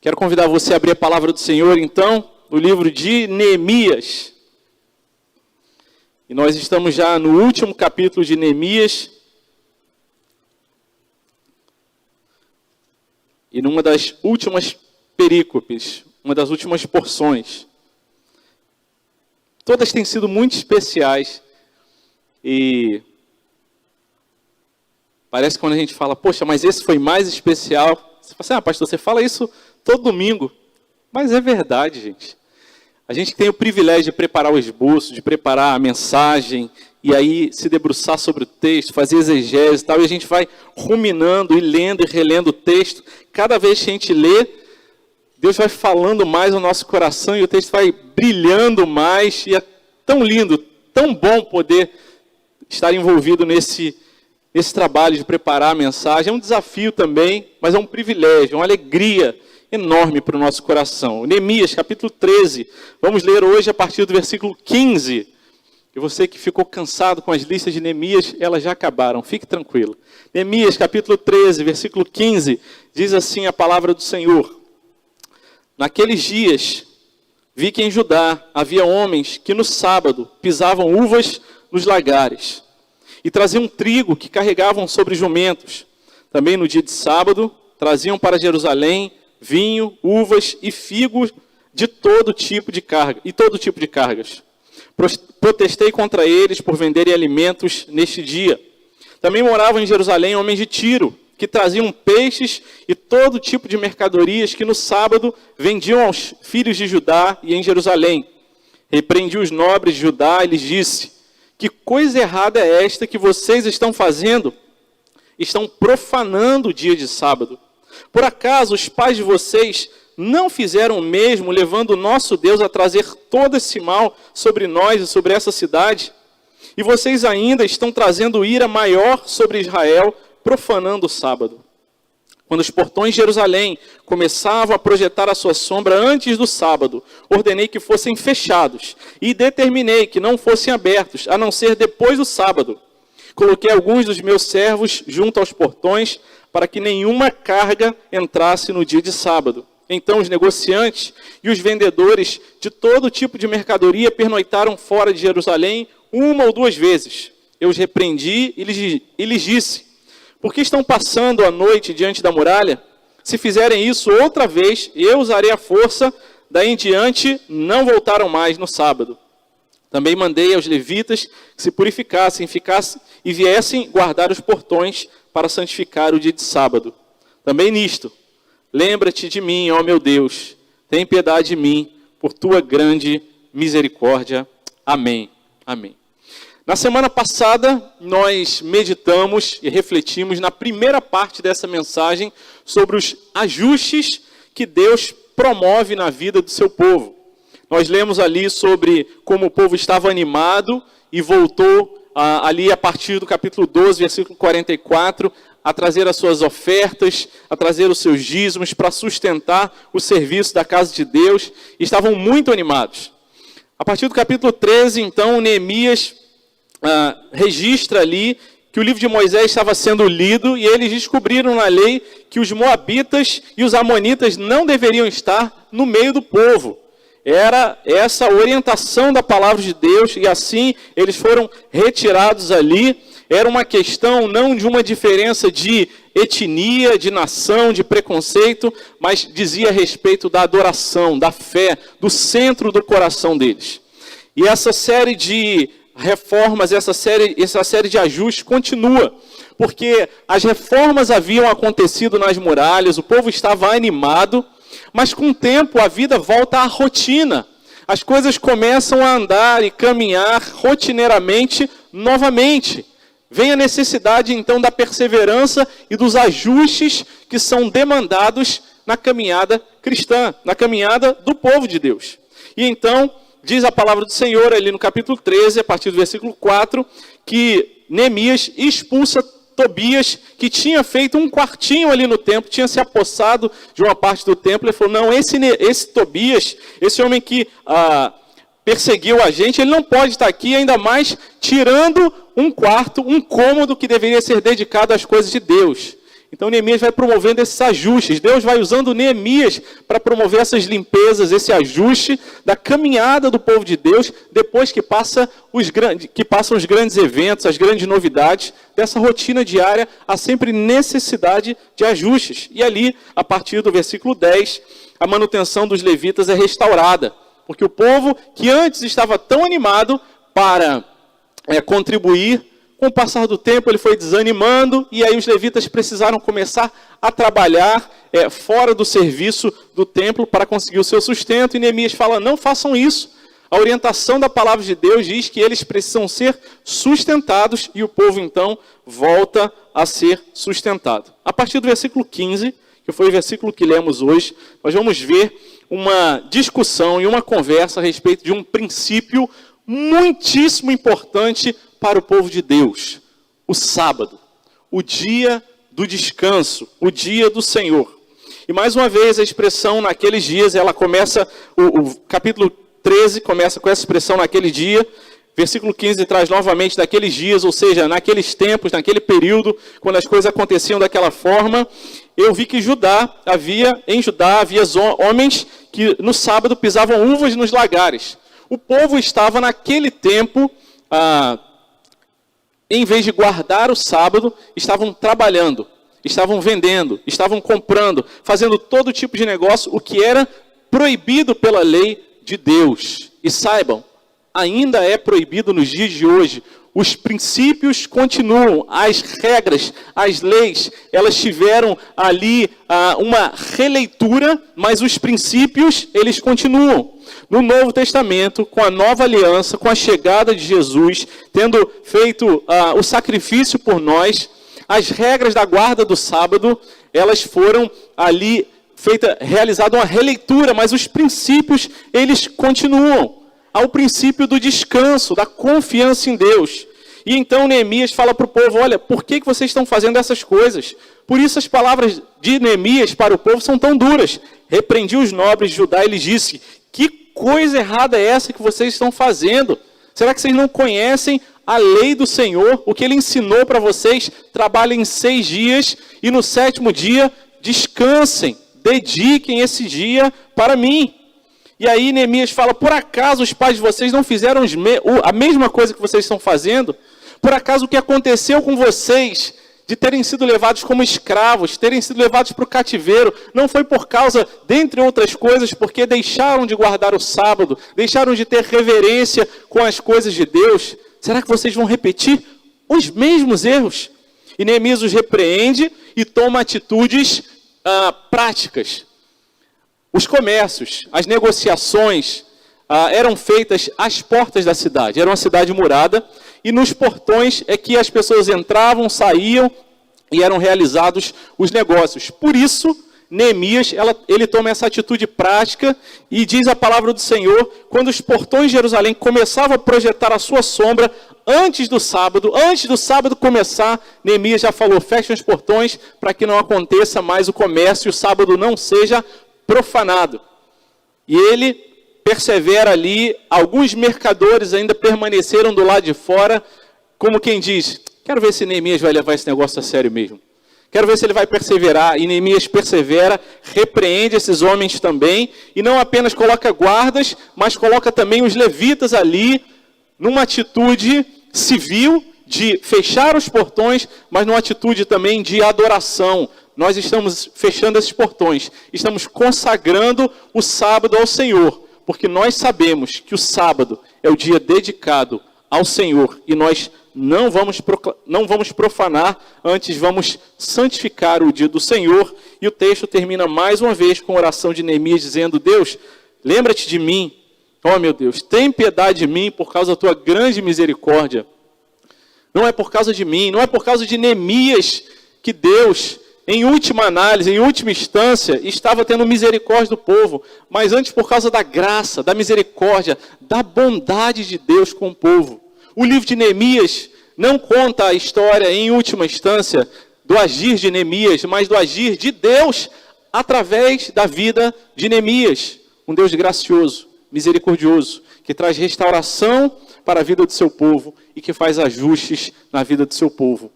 Quero convidar você a abrir a palavra do Senhor, então, no livro de Neemias. E nós estamos já no último capítulo de Neemias. E numa das últimas perícopes, uma das últimas porções. Todas têm sido muito especiais. E parece que quando a gente fala, poxa, mas esse foi mais especial. Você fala assim, pastor, você fala isso todo domingo. Mas é verdade, gente. A gente tem o privilégio de preparar o esboço, de preparar a mensagem, e aí se debruçar sobre o texto, fazer exegese e tal, e a gente vai ruminando e lendo e relendo o texto. Cada vez que a gente lê, Deus vai falando mais no nosso coração, e o texto vai brilhando mais, e é tão lindo, tão bom poder estar envolvido nesse trabalho de preparar a mensagem. É um desafio também, mas é um privilégio, uma alegria enorme para o nosso coração. Neemias, capítulo 13. Vamos ler hoje a partir do versículo 15. E você que ficou cansado com as listas de Neemias, elas já acabaram, fique tranquilo. Neemias, capítulo 13, versículo 15, diz assim a palavra do Senhor. Naqueles dias, vi que em Judá havia homens que no sábado pisavam uvas nos lagares e traziam trigo que carregavam sobre jumentos. Também no dia de sábado, traziam para Jerusalém vinho, uvas e figos de todo tipo de carga, e todo tipo de cargas. Protestei contra eles por venderem alimentos neste dia. Também moravam em Jerusalém homens de Tiro, que traziam peixes e todo tipo de mercadorias que no sábado vendiam aos filhos de Judá e em Jerusalém. Repreendi os nobres de Judá e lhes disse, que coisa errada é esta que vocês estão fazendo? Estão profanando o dia de sábado. Por acaso os pais de vocês não fizeram o mesmo, levando o nosso Deus a trazer todo esse mal sobre nós e sobre essa cidade? E vocês ainda estão trazendo ira maior sobre Israel, profanando o sábado. Quando os portões de Jerusalém começavam a projetar a sua sombra antes do sábado, ordenei que fossem fechados e determinei que não fossem abertos, a não ser depois do sábado. Coloquei alguns dos meus servos junto aos portões para que nenhuma carga entrasse no dia de sábado. Então os negociantes e os vendedores de todo tipo de mercadoria pernoitaram fora de Jerusalém 1 ou 2 vezes. Eu os repreendi e lhes disse, por que estão passando a noite diante da muralha? Se fizerem isso outra vez, eu usarei a força, daí em diante não voltaram mais no sábado. Também mandei aos levitas que se purificassem, ficassem e viessem guardar os portões para santificar o dia de sábado. Também nisto, lembra-te de mim, ó meu Deus, tem piedade de mim, por tua grande misericórdia. Amém. Amém. Na semana passada, nós meditamos e refletimos na primeira parte dessa mensagem sobre os ajustes que Deus promove na vida do seu povo. Nós lemos ali sobre como o povo estava animado e voltou ali a partir do capítulo 12, versículo 44, a trazer as suas ofertas, a trazer os seus dízimos para sustentar o serviço da casa de Deus. E estavam muito animados. A partir do capítulo 13, então, Neemias registra ali que o livro de Moisés estava sendo lido e eles descobriram na lei que os moabitas e os amonitas não deveriam estar no meio do povo. Era essa orientação da palavra de Deus e assim eles foram retirados ali. Era uma questão não de uma diferença de etnia, de nação, de preconceito, mas dizia a respeito da adoração, da fé, do centro do coração deles. E essa série de reformas, essa série de ajustes continua, porque as reformas haviam acontecido nas muralhas, o povo estava animado, mas com o tempo a vida volta à rotina. As coisas começam a andar e caminhar rotineiramente novamente. Vem a necessidade então da perseverança e dos ajustes que são demandados na caminhada cristã, na caminhada do povo de Deus. E então, diz a palavra do Senhor ali no capítulo 13, a partir do versículo 4, que Neemias expulsa Tobias, que tinha feito um quartinho ali no templo, tinha se apossado de uma parte do templo. Ele falou, não, esse Tobias, esse homem que perseguiu a gente, ele não pode estar aqui, ainda mais tirando um quarto, um cômodo que deveria ser dedicado às coisas de Deus. Então Neemias vai promovendo esses ajustes. Deus vai usando Neemias para promover essas limpezas, esse ajuste da caminhada do povo de Deus, depois que passam os grandes eventos, as grandes novidades dessa rotina diária, há sempre necessidade de ajustes. E ali, a partir do versículo 10, a manutenção dos levitas é restaurada. Porque o povo que antes estava tão animado para contribuir, com o passar do tempo ele foi desanimando, e aí os levitas precisaram começar a trabalhar fora do serviço do templo para conseguir o seu sustento. E Neemias fala, não façam isso. A orientação da palavra de Deus diz que eles precisam ser sustentados, e o povo então volta a ser sustentado. A partir do versículo 15, que foi o versículo que lemos hoje, nós vamos ver uma discussão e uma conversa a respeito de um princípio muitíssimo importante para o povo de Deus: o sábado, o dia do descanso, o dia do Senhor. E mais uma vez a expressão naqueles dias, ela começa, o capítulo 13 começa com essa expressão naquele dia, versículo 15 traz novamente naqueles dias, ou seja, naqueles tempos, naquele período, quando as coisas aconteciam daquela forma. Eu vi que em Judá havia homens que no sábado pisavam uvas nos lagares. O povo estava naquele tempo, em vez de guardar o sábado, estavam trabalhando, estavam vendendo, estavam comprando, fazendo todo tipo de negócio, o que era proibido pela lei de Deus. E saibam, ainda é proibido nos dias de hoje. Os princípios continuam, as regras, as leis, elas tiveram ali uma releitura, mas os princípios, eles continuam. No Novo Testamento, com a nova aliança, com a chegada de Jesus, tendo feito o sacrifício por nós, as regras da guarda do sábado, elas foram ali realizada uma releitura, mas os princípios, eles continuam. Ao princípio do descanso, da confiança em Deus. E então Neemias fala para o povo, olha, por que vocês estão fazendo essas coisas? Por isso as palavras de Neemias para o povo são tão duras. Repreendi os nobres de Judá e lhes disse, que coisa errada é essa que vocês estão fazendo? Será que vocês não conhecem a lei do Senhor? O que ele ensinou para vocês? Trabalhem 6 dias e no 7º dia descansem, dediquem esse dia para mim. E aí Neemias fala, por acaso os pais de vocês não fizeram a mesma coisa que vocês estão fazendo? Por acaso o que aconteceu com vocês, de terem sido levados como escravos, terem sido levados para o cativeiro, não foi por causa, dentre outras coisas, porque deixaram de guardar o sábado, deixaram de ter reverência com as coisas de Deus? Será que vocês vão repetir os mesmos erros? E Neemias os repreende e toma atitudes práticas. Os comércios, as negociações eram feitas às portas da cidade. Era uma cidade murada e nos portões é que as pessoas entravam, saíam e eram realizados os negócios. Por isso, Neemias, ele toma essa atitude prática e diz a palavra do Senhor, quando os portões de Jerusalém começavam a projetar a sua sombra antes do sábado começar, Neemias já falou, fechem os portões para que não aconteça mais o comércio e o sábado não seja profanado. E ele persevera ali, alguns mercadores ainda permaneceram do lado de fora, como quem diz, quero ver se Neemias vai levar esse negócio a sério mesmo. Quero ver se ele vai perseverar. E Neemias persevera, repreende esses homens também, e não apenas coloca guardas, mas coloca também os levitas ali, numa atitude civil, de fechar os portões, mas numa atitude também de adoração. Nós estamos fechando esses portões, estamos consagrando o sábado ao Senhor, porque nós sabemos que o sábado é o dia dedicado ao Senhor, e nós não vamos profanar, antes vamos santificar o dia do Senhor. E o texto termina mais uma vez com a oração de Neemias, dizendo, Deus, lembra-te de mim, ó meu Deus, tem piedade de mim por causa da tua grande misericórdia. Não é por causa de mim, não é por causa de Neemias que Deus, em última análise, em última instância, estava tendo misericórdia do povo, mas antes por causa da graça, da misericórdia, da bondade de Deus com o povo. O livro de Neemias não conta a história, em última instância, do agir de Neemias, mas do agir de Deus através da vida de Neemias. Um Deus gracioso, misericordioso, que traz restauração para a vida do seu povo e que faz ajustes na vida do seu povo.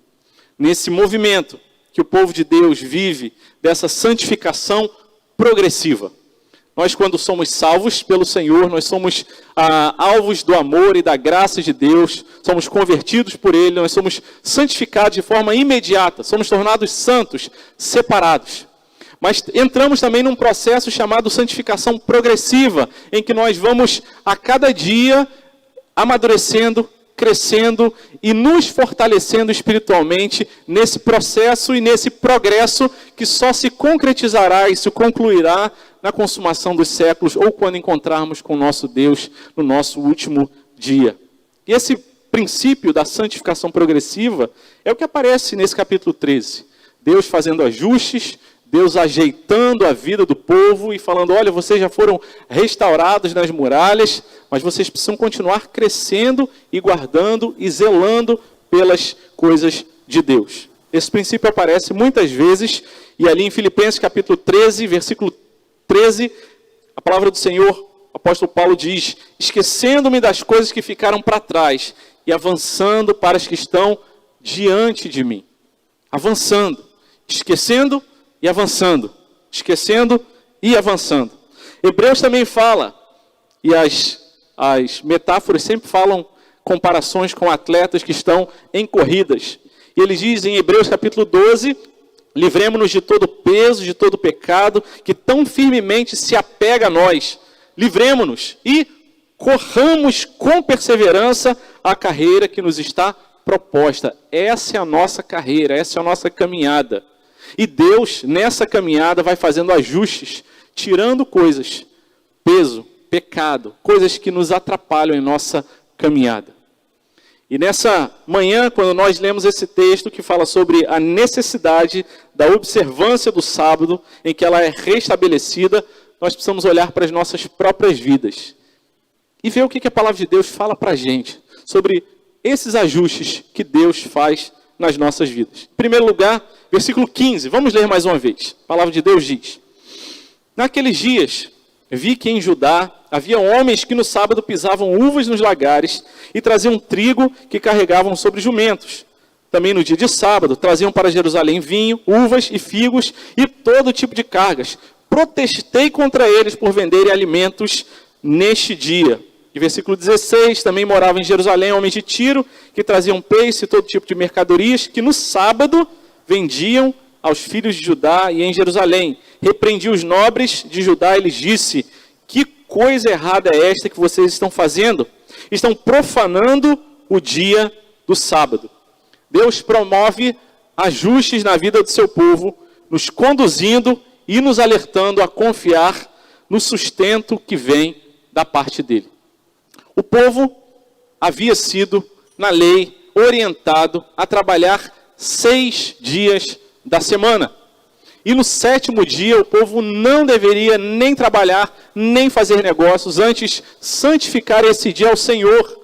Nesse movimento que o povo de Deus vive dessa santificação progressiva. Nós, quando somos salvos pelo Senhor, nós somos alvos do amor e da graça de Deus, somos convertidos por Ele, nós somos santificados de forma imediata, somos tornados santos, separados. Mas entramos também num processo chamado santificação progressiva, em que nós vamos a cada dia amadurecendo, crescendo e nos fortalecendo espiritualmente nesse processo e nesse progresso que só se concretizará e se concluirá na consumação dos séculos ou quando encontrarmos com o nosso Deus no nosso último dia. E esse princípio da santificação progressiva é o que aparece nesse capítulo 13. Deus fazendo ajustes, Deus ajeitando a vida do povo e falando, olha, vocês já foram restaurados nas muralhas, mas vocês precisam continuar crescendo e guardando e zelando pelas coisas de Deus. Esse princípio aparece muitas vezes, e ali em Filipenses capítulo 13, versículo 13, a palavra do Senhor, o apóstolo Paulo diz, esquecendo-me das coisas que ficaram para trás e avançando para as que estão diante de mim. Avançando, esquecendo e avançando, esquecendo e avançando. Hebreus também fala, e as metáforas sempre falam comparações com atletas que estão em corridas. E ele diz em Hebreus capítulo 12, livremo-nos de todo peso, de todo pecado, que tão firmemente se apega a nós. Livremo-nos e corramos com perseverança a carreira que nos está proposta. Essa é a nossa carreira, essa é a nossa caminhada. E Deus, nessa caminhada, vai fazendo ajustes, tirando coisas, peso, pecado, coisas que nos atrapalham em nossa caminhada. E nessa manhã, quando nós lemos esse texto que fala sobre a necessidade da observância do sábado, em que ela é restabelecida, nós precisamos olhar para as nossas próprias vidas e ver o que a palavra de Deus fala para a gente sobre esses ajustes que Deus faz nas nossas vidas. Em primeiro lugar, versículo 15, vamos ler mais uma vez. A palavra de Deus diz, naqueles dias, vi que em Judá havia homens que no sábado pisavam uvas nos lagares e traziam trigo que carregavam sobre jumentos. Também no dia de sábado traziam para Jerusalém vinho, uvas e figos e todo tipo de cargas. Protestei contra eles por venderem alimentos neste dia. E versículo 16, também moravam em Jerusalém homens de Tiro que traziam peixe e todo tipo de mercadorias que no sábado vendiam aos filhos de Judá e em Jerusalém. Repreendi os nobres de Judá e lhes disse, que coisa errada é esta que vocês estão fazendo? Estão profanando o dia do sábado. Deus promove ajustes na vida do seu povo, nos conduzindo e nos alertando a confiar no sustento que vem da parte dele. O povo havia sido, na lei, orientado a trabalhar 6 dias da semana. E no 7º dia o povo não deveria nem trabalhar, nem fazer negócios, antes santificar esse dia ao Senhor.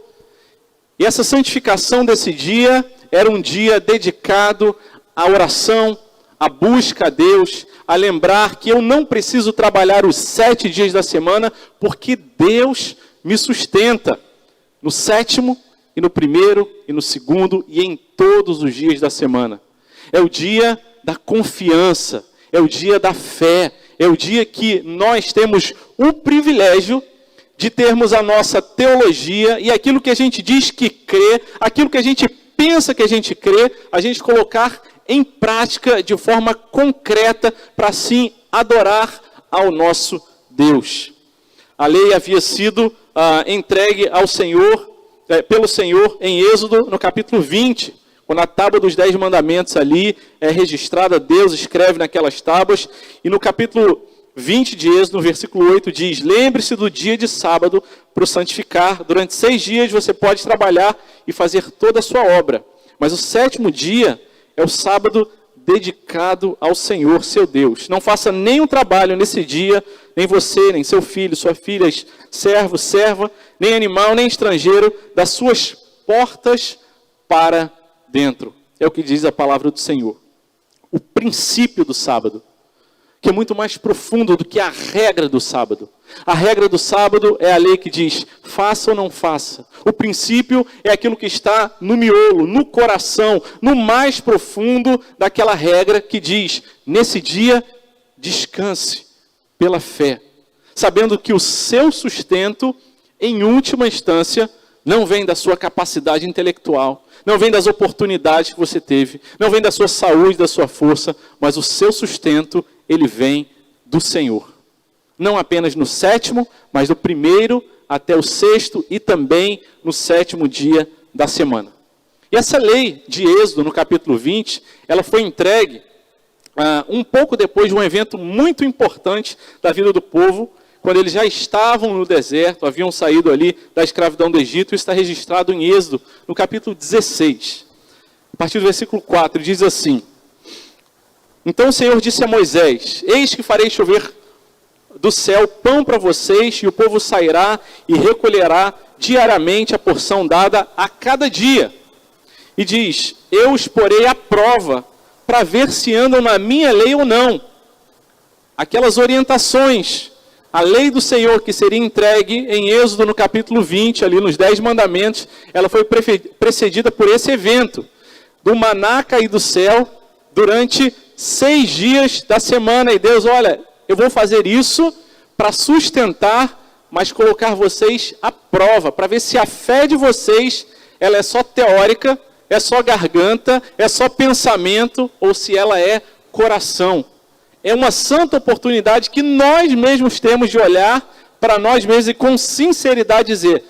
E essa santificação desse dia era um dia dedicado à oração, à busca a Deus, a lembrar que eu não preciso trabalhar os 7 dias da semana, porque Deus me sustenta no 7º, e no 1º, e no 2º, e em todos os dias da semana. É o dia da confiança, é o dia da fé, é o dia que nós temos o privilégio de termos a nossa teologia e aquilo que a gente diz que crê, aquilo que a gente pensa que a gente crê, a gente colocar em prática de forma concreta para assim adorar ao nosso Deus. A lei havia sido entregue ao Senhor, pelo Senhor em Êxodo, no capítulo 20, quando a tábua dos 10 mandamentos ali é registrada, Deus escreve naquelas tábuas, e no capítulo 20 de Êxodo, no versículo 8, diz, lembre-se do dia de sábado para o santificar, durante 6 dias você pode trabalhar e fazer toda a sua obra, mas o 7º dia é o sábado dedicado ao Senhor, seu Deus. Não faça nenhum trabalho nesse dia, nem você, nem seu filho, sua filha, servo, serva, nem animal, nem estrangeiro, das suas portas para dentro. É o que diz a palavra do Senhor. O princípio do sábado, que é muito mais profundo do que a regra do sábado. A regra do sábado é a lei que diz, faça ou não faça. O princípio é aquilo que está no miolo, no coração, no mais profundo daquela regra que diz, nesse dia, descanse pela fé. Sabendo que o seu sustento, em última instância, não vem da sua capacidade intelectual, não vem das oportunidades que você teve, não vem da sua saúde, da sua força, mas o seu sustento, ele vem do Senhor. Não apenas no sétimo, mas do primeiro até o sexto e também no sétimo dia da semana. E essa lei de Êxodo, no capítulo 20, ela foi entregue um pouco depois de um evento muito importante da vida do povo, quando eles já estavam no deserto, haviam saído ali da escravidão do Egito. Isso está registrado em Êxodo, no capítulo 16. A partir do versículo 4, diz assim: Então o Senhor disse a Moisés, eis que farei chover do céu pão para vocês, e o povo sairá e recolherá diariamente a porção dada a cada dia. E diz, eu os porei à prova, para ver se andam na minha lei ou não. Aquelas orientações, a lei do Senhor que seria entregue em Êxodo no capítulo 20, ali nos 10 mandamentos, ela foi precedida por esse evento, do maná cair do céu, durante 6 dias da semana. E Deus, olha, eu vou fazer isso para sustentar, mas colocar vocês à prova, para ver se a fé de vocês, ela é só teórica, é só garganta, é só pensamento, ou se ela é coração. É uma santa oportunidade que nós mesmos temos de olhar para nós mesmos e com sinceridade dizer,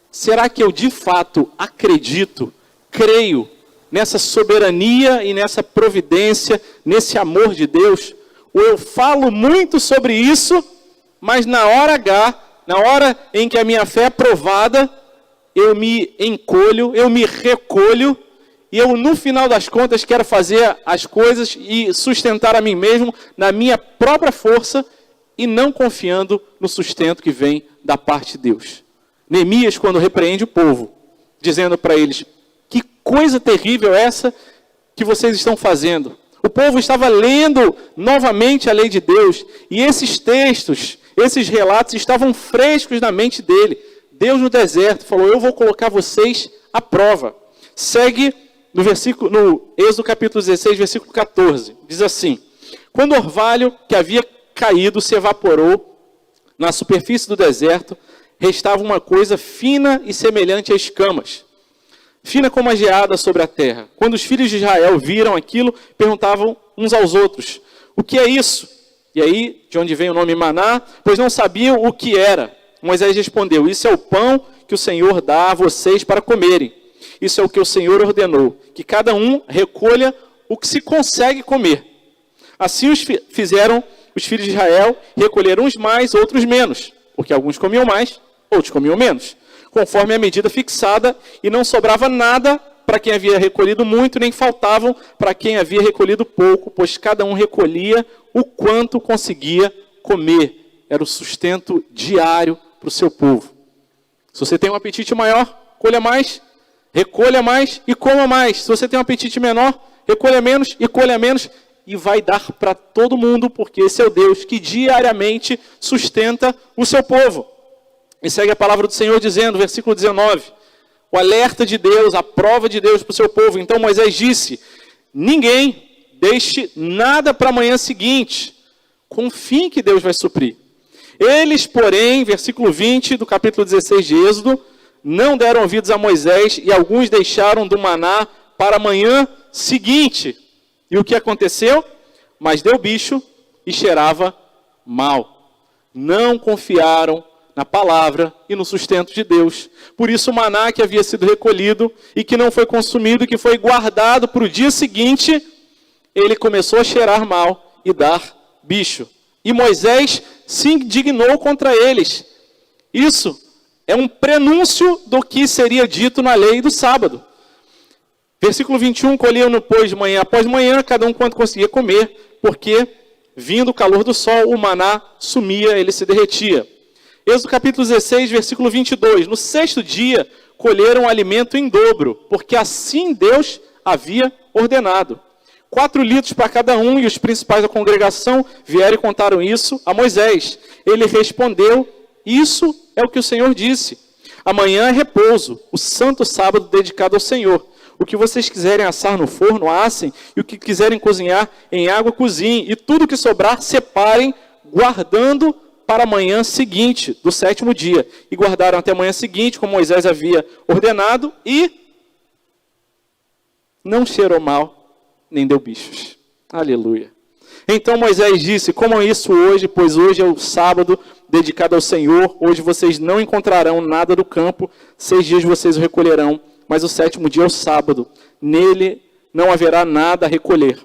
será que eu de fato acredito, creio nessa soberania e nessa providência, nesse amor de Deus? Ou eu falo muito sobre isso, mas na hora H, na hora em que a minha fé é provada, eu me encolho, eu me recolho, e eu, no final das contas, quero fazer as coisas e sustentar a mim mesmo na minha própria força e não confiando no sustento que vem da parte de Deus. Neemias, quando repreende o povo, dizendo para eles, que coisa terrível é essa que vocês estão fazendo? O povo estava lendo novamente a lei de Deus e esses textos, esses relatos estavam frescos na mente dele. Deus no deserto falou, eu vou colocar vocês à prova. Segue no Êxodo capítulo 16, versículo 14, diz assim, quando o orvalho que havia caído se evaporou na superfície do deserto, restava uma coisa fina e semelhante a escamas, fina como a geada sobre a terra. Quando os filhos de Israel viram aquilo, perguntavam uns aos outros, o que é isso? E aí, de onde vem o nome maná? Pois não sabiam o que era. Moisés respondeu, isso é o pão que o Senhor dá a vocês para comerem. Isso é o que o Senhor ordenou, que cada um recolha o que se consegue comer. Assim fizeram os filhos de Israel, recolheram uns mais, outros menos, porque alguns comiam mais, outros comiam menos, conforme a medida fixada, e não sobrava nada para quem havia recolhido muito, nem faltavam para quem havia recolhido pouco, pois cada um recolhia o quanto conseguia comer. Era o sustento diário para o seu povo. Se você tem um apetite maior, colha mais, recolha mais e coma mais. Se você tem um apetite menor, recolha menos e colha menos. E vai dar para todo mundo, porque esse é o Deus que diariamente sustenta o seu povo. E segue a palavra do Senhor dizendo, versículo 19, o alerta de Deus, a prova de Deus para o seu povo. Então Moisés disse, ninguém deixe nada para a manhã seguinte, confie que Deus vai suprir. Eles, porém, versículo 20 do capítulo 16 de Êxodo, não deram ouvidos a Moisés e alguns deixaram do maná para a manhã seguinte. E o que aconteceu? Mas deu bicho e cheirava mal. Não confiaram na palavra e no sustento de Deus. Por isso o maná que havia sido recolhido e que não foi consumido, que foi guardado para o dia seguinte, ele começou a cheirar mal e dar bicho. E Moisés se indignou contra eles. Isso é um prenúncio do que seria dito na lei do sábado. Versículo 21, colhiam-no, pois, de manhã após manhã, cada um quanto conseguia comer, porque, vindo o calor do sol, o maná sumia, ele se derretia. Êxodo capítulo 16, versículo 22, no sexto dia, colheram alimento em dobro, porque assim Deus havia ordenado. 4 litros para cada um, e os principais da congregação vieram e contaram isso a Moisés. Ele respondeu, isso é o que o Senhor disse. Amanhã é repouso, o santo sábado dedicado ao Senhor. O que vocês quiserem assar no forno, assem, e o que quiserem cozinhar em água, cozinhem. E tudo que sobrar, separem, guardando para a manhã seguinte, do 7º dia. E guardaram até a manhã seguinte, como Moisés havia ordenado, e não cheirou mal, nem deu bichos. Aleluia. Então Moisés disse, comam isso hoje, pois hoje é o sábado dedicado ao Senhor. Hoje vocês não encontrarão nada do campo, 6 dias vocês o recolherão. Mas o 7º dia é o sábado, nele não haverá nada a recolher.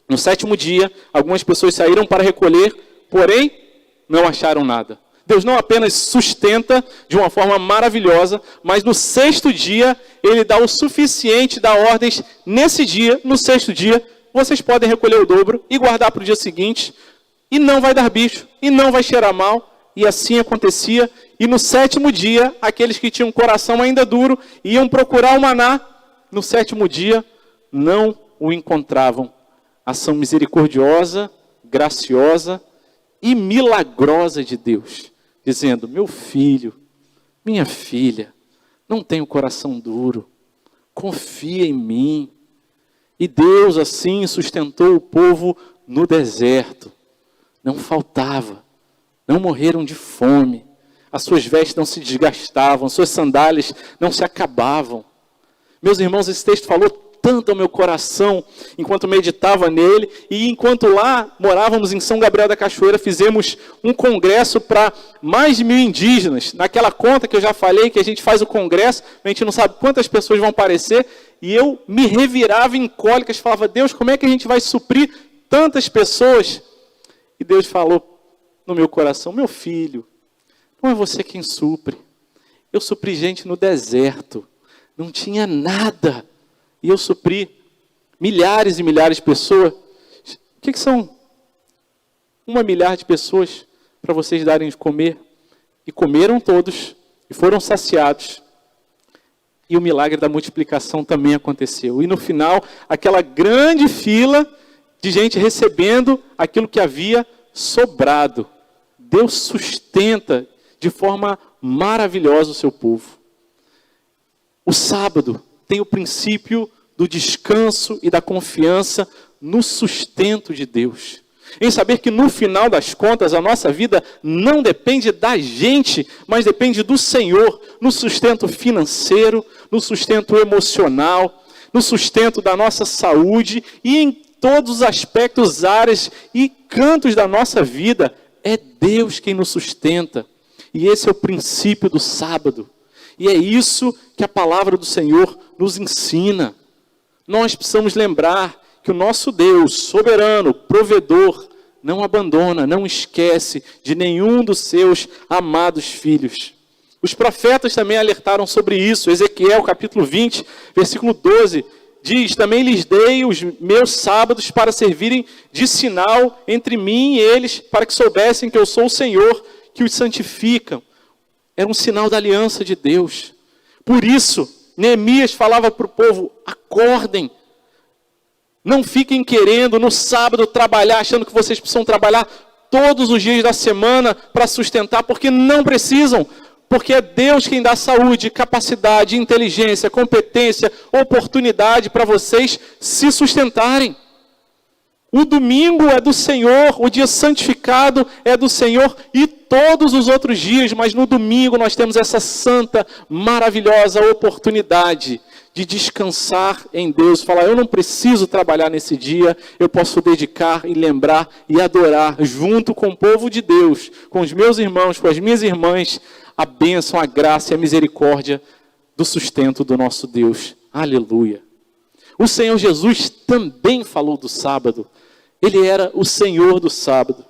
No 7º dia, algumas pessoas saíram para recolher, porém não acharam nada. Deus não apenas sustenta de uma forma maravilhosa, mas no 6º dia, Ele dá o suficiente, dá ordens. Nesse dia, no 6º dia, vocês podem recolher o dobro e guardar para o dia seguinte, e não vai dar bicho, e não vai cheirar mal. E assim acontecia. E no 7º dia, aqueles que tinham um coração ainda duro, iam procurar o maná. No 7º dia, não o encontravam. Ação misericordiosa, graciosa e milagrosa de Deus. Dizendo, meu filho, minha filha, não tenha o coração duro. Confia em mim. E Deus assim sustentou o povo no deserto. Não faltava. Não morreram de fome. As suas vestes não se desgastavam, as suas sandálias não se acabavam. Meus irmãos, esse texto falou tanto ao meu coração, enquanto meditava nele, e enquanto lá morávamos em São Gabriel da Cachoeira, fizemos um congresso para mais de 1.000 indígenas. Naquela conta que eu já falei, que a gente faz o congresso, a gente não sabe quantas pessoas vão aparecer, e eu me revirava em cólicas, falava, Deus, como é que a gente vai suprir tantas pessoas? E Deus falou no meu coração, meu filho, não é você quem supre. Eu supri gente no deserto. Não tinha nada. E eu supri milhares e milhares de pessoas. O que são 1 milhar de pessoas para vocês darem de comer? E comeram todos. E foram saciados. E o milagre da multiplicação também aconteceu. E no final, aquela grande fila de gente recebendo aquilo que havia sobrado. Deus sustenta de forma maravilhosa o seu povo. O sábado tem o princípio do descanso e da confiança no sustento de Deus. Em saber que no final das contas a nossa vida não depende da gente, mas depende do Senhor, no sustento financeiro, no sustento emocional, no sustento da nossa saúde e em todos os aspectos, áreas e cantos da nossa vida. É Deus quem nos sustenta. E esse é o princípio do sábado. E é isso que a palavra do Senhor nos ensina. Nós precisamos lembrar que o nosso Deus, soberano, provedor, não abandona, não esquece de nenhum dos seus amados filhos. Os profetas também alertaram sobre isso. Ezequiel, capítulo 20, versículo 12, diz, também lhes dei os meus sábados para servirem de sinal entre mim e eles, para que soubessem que eu sou o Senhor, que os santificam. Era um sinal da aliança de Deus. Por isso, Neemias falava para o povo, acordem. Não fiquem querendo no sábado trabalhar, achando que vocês precisam trabalhar todos os dias da semana para sustentar, porque não precisam. Porque é Deus quem dá saúde, capacidade, inteligência, competência, oportunidade para vocês se sustentarem. O domingo é do Senhor, o dia santificado é do Senhor e todos os outros dias, mas no domingo nós temos essa santa, maravilhosa oportunidade de descansar em Deus. Falar, eu não preciso trabalhar nesse dia, eu posso dedicar e lembrar e adorar junto com o povo de Deus, com os meus irmãos, com as minhas irmãs, a bênção, a graça e a misericórdia do sustento do nosso Deus. Aleluia. O Senhor Jesus também falou do sábado. Ele era o Senhor do sábado.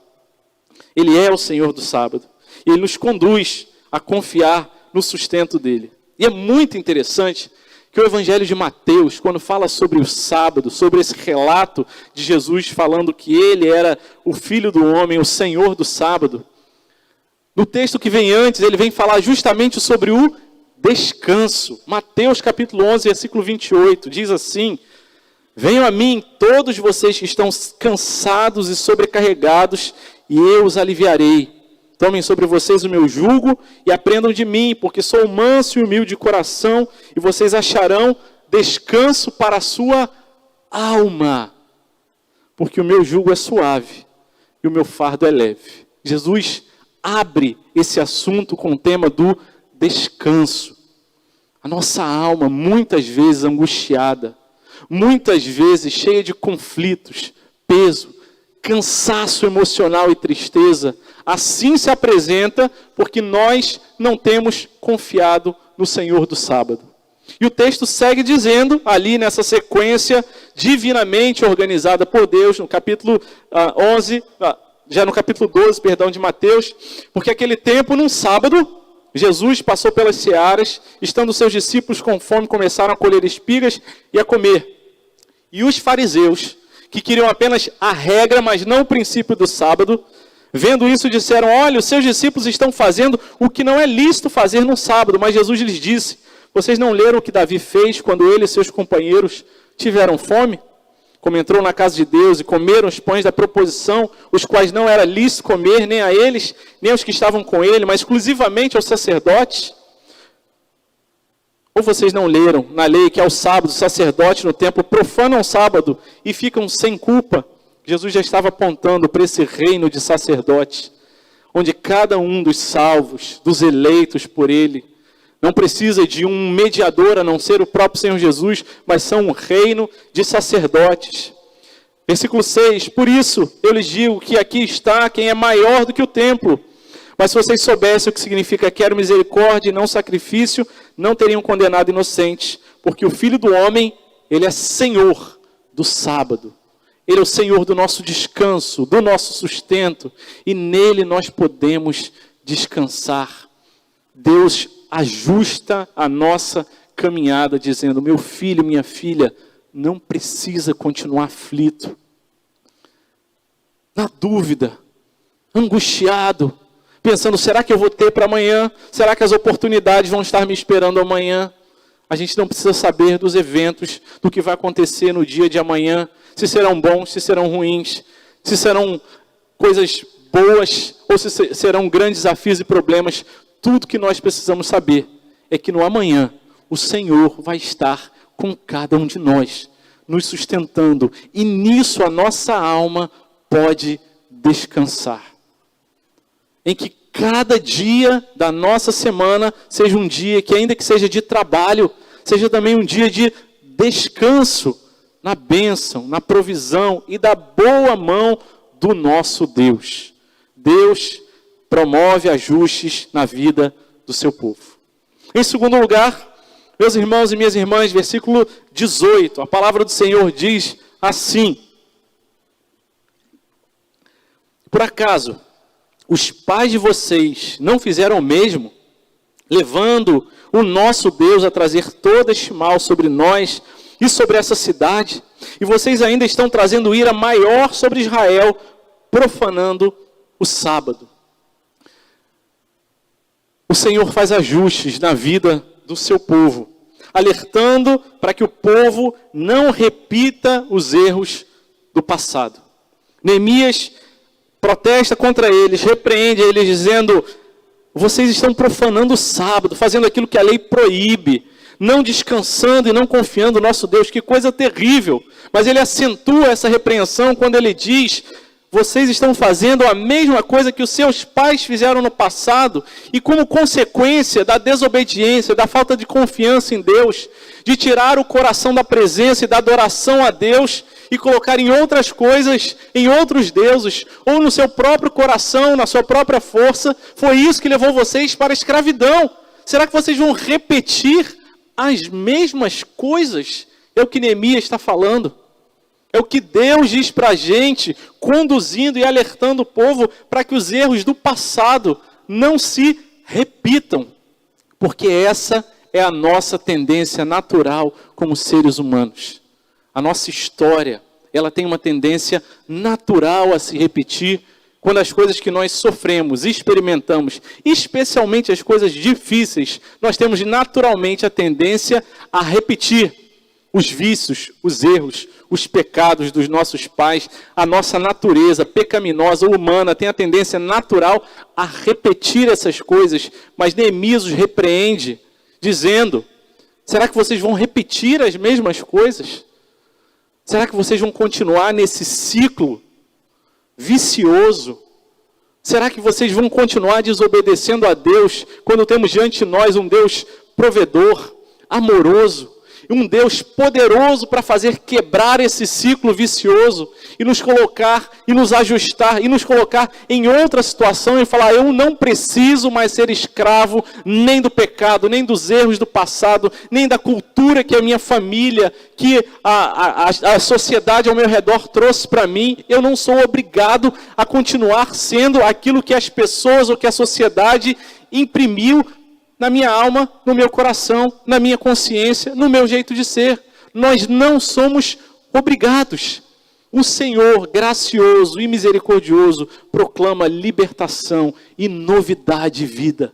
Ele é o Senhor do sábado. E Ele nos conduz a confiar no sustento dEle. E é muito interessante que o Evangelho de Mateus, quando fala sobre o sábado, sobre esse relato de Jesus falando que Ele era o Filho do Homem, o Senhor do sábado, no texto que vem antes, ele vem falar justamente sobre o descanso. Mateus capítulo 11, versículo 28, diz assim, Venham a mim todos vocês que estão cansados e sobrecarregados, e eu os aliviarei. Tomem sobre vocês o meu jugo e aprendam de mim, porque sou manso e humilde de coração, e vocês acharão descanso para a sua alma. Porque o meu jugo é suave e o meu fardo é leve. Jesus abre esse assunto com o tema do descanso. A nossa alma, muitas vezes angustiada, muitas vezes cheia de conflitos, peso, cansaço emocional e tristeza, assim se apresenta porque nós não temos confiado no Senhor do sábado. E o texto segue dizendo, ali nessa sequência divinamente organizada por Deus, no capítulo 12, de Mateus, porque aquele tempo, num sábado, Jesus passou pelas searas, estando seus discípulos com fome, começaram a colher espigas e a comer. E os fariseus, que queriam apenas a regra, mas não o princípio do sábado, vendo isso, disseram: olha, os seus discípulos estão fazendo o que não é lícito fazer no sábado. Mas Jesus lhes disse: vocês não leram o que Davi fez quando ele e seus companheiros tiveram fome? Como entrou na casa de Deus e comeram os pães da proposição, os quais não era lícito comer, nem a eles, nem aos que estavam com ele, mas exclusivamente aos sacerdotes? Ou vocês não leram na lei que ao sábado, os sacerdotes no templo profanam o sábado e ficam sem culpa? Jesus já estava apontando para esse reino de sacerdotes, onde cada um dos salvos, dos eleitos por ele, não precisa de um mediador a não ser o próprio Senhor Jesus, mas são um reino de sacerdotes. Versículo 6, por isso eu lhes digo que aqui está quem é maior do que o templo. Mas se vocês soubessem o que significa quero misericórdia e não sacrifício, não teriam condenado inocentes, porque o Filho do Homem, ele é Senhor do sábado. Ele é o Senhor do nosso descanso, do nosso sustento, e nele nós podemos descansar. Deus ajusta a nossa caminhada, dizendo: meu filho, minha filha, não precisa continuar aflito, na dúvida, angustiado, pensando: será que eu vou ter para amanhã? Será que as oportunidades vão estar me esperando amanhã? A gente não precisa saber dos eventos, do que vai acontecer no dia de amanhã, se serão bons, se serão ruins, se serão coisas boas ou se serão grandes desafios e problemas. Tudo que nós precisamos saber é que no amanhã o Senhor vai estar com cada um de nós, nos sustentando, e nisso a nossa alma pode descansar. Em que cada dia da nossa semana seja um dia que, ainda que seja de trabalho, seja também um dia de descanso na bênção, na provisão e da boa mão do nosso Deus. Deus promove ajustes na vida do seu povo. Em segundo lugar, meus irmãos e minhas irmãs, versículo 18, a palavra do Senhor diz assim: por acaso os pais de vocês não fizeram o mesmo, levando o nosso Deus a trazer todo este mal sobre nós e sobre essa cidade? E vocês ainda estão trazendo ira maior sobre Israel, profanando o sábado. O Senhor faz ajustes na vida do seu povo, alertando para que o povo não repita os erros do passado. Neemias protesta contra eles, repreende eles, dizendo: vocês estão profanando o sábado, fazendo aquilo que a lei proíbe, não descansando e não confiando no nosso Deus. Que coisa terrível! Mas ele acentua essa repreensão quando ele diz: vocês estão fazendo a mesma coisa que os seus pais fizeram no passado, e como consequência da desobediência, da falta de confiança em Deus, de tirar o coração da presença e da adoração a Deus, e colocar em outras coisas, em outros deuses, ou no seu próprio coração, na sua própria força, foi isso que levou vocês para a escravidão. Será que vocês vão repetir as mesmas coisas? É o que Neemias está falando. É o que Deus diz para a gente, conduzindo e alertando o povo para que os erros do passado não se repitam. Porque essa é a nossa tendência natural como seres humanos. A nossa história, ela tem uma tendência natural a se repetir quando as coisas que nós sofremos, experimentamos, especialmente as coisas difíceis, nós temos naturalmente a tendência a repetir. os vícios, os erros, os pecados dos nossos pais, a nossa natureza pecaminosa, humana, tem a tendência natural a repetir essas coisas. Mas Neemias os repreende, dizendo: será que vocês vão repetir as mesmas coisas? Será que vocês vão continuar nesse ciclo vicioso? Será que vocês vão continuar desobedecendo a Deus, quando temos diante de nós um Deus provedor, amoroso, um Deus poderoso para fazer quebrar esse ciclo vicioso e nos colocar, e nos ajustar, e nos colocar em outra situação e falar: eu não preciso mais ser escravo nem do pecado, nem dos erros do passado, nem da cultura que a minha família, que a sociedade ao meu redor trouxe para mim. Eu não sou obrigado a continuar sendo aquilo que as pessoas ou que a sociedade imprimiu na minha alma, no meu coração, na minha consciência, no meu jeito de ser. Nós não somos obrigados. O Senhor, gracioso e misericordioso, proclama libertação e novidade de vida